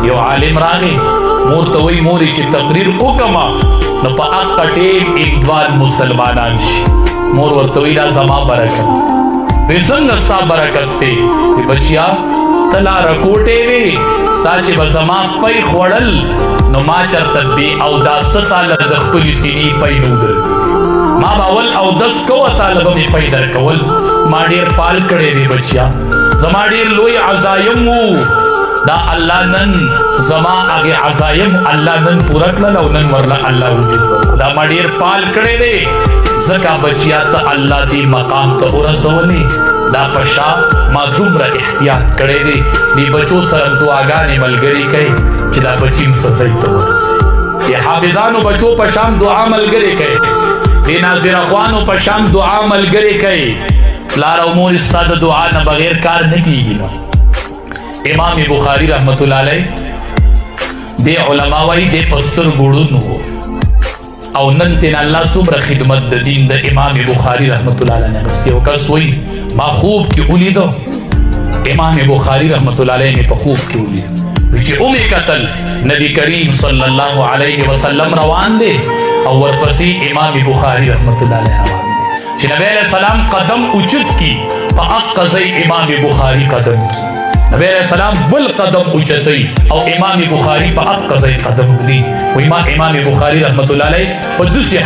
یو عالم راغی مور ته وی مورې چې تقریر وکما نو په حق ټیم اندوان مسلمانان شي. مور ورته وی دا زما برکت وی څنګه ستا برکت دی چې بچیا تلا رکوټې وی تا چې به زما پی خوړل نو ما چرته بې اوداسه تاله د خپلې سینې پی نه ودرکوي. ما به اول اودس کوه تاله به مې پی درکول. ما ډېر پال کړی دی بچیا زما ډېر لوی عزایم وو دا الله نن زما هغه عزایم الله نن پورا کړل او نن ورله الله وجود ورکړ. دا ما ډېر پال کړی دی ځکه بچیا ته الله دې مقام ته ورسولې. دا پشا ما دومره احتیاط کړی دی دې بچو سره دعاګانې ملګري کوي چې دا بچي سزای ته ورسي. دې حافظانو بچو په شام دعا ملګري کوي دې ناظره خوانو په شام دعا ملګري کوي. پلار او مور ستا د دعا نه بغیر کار نه کیږي. نو امام بخاری رحمت الله علیه د علما وایي د پستر ګړو او نن تین الله څومره خدمت د دین د امام بخاری رحمت الله علیه نه یو کس وایي ما خوب کې ولیدو امام بخاری رحمت الله علیه په خوب کې ولیدو چې اومې قتل نبی کریم صلی الله علیه وسلم روان دی او ورپسې امام بخاری رحمت الله علیه روان دی چې نبی علیہ السلام قدم اوچت کی په حق ځای امام بخاری قدم کی. نبی علیہ السلام بل قدم اوچتئی او امام بخاری په حق ځای قدم دی. وی ما امام بخاری رحمت الله علیه په دسه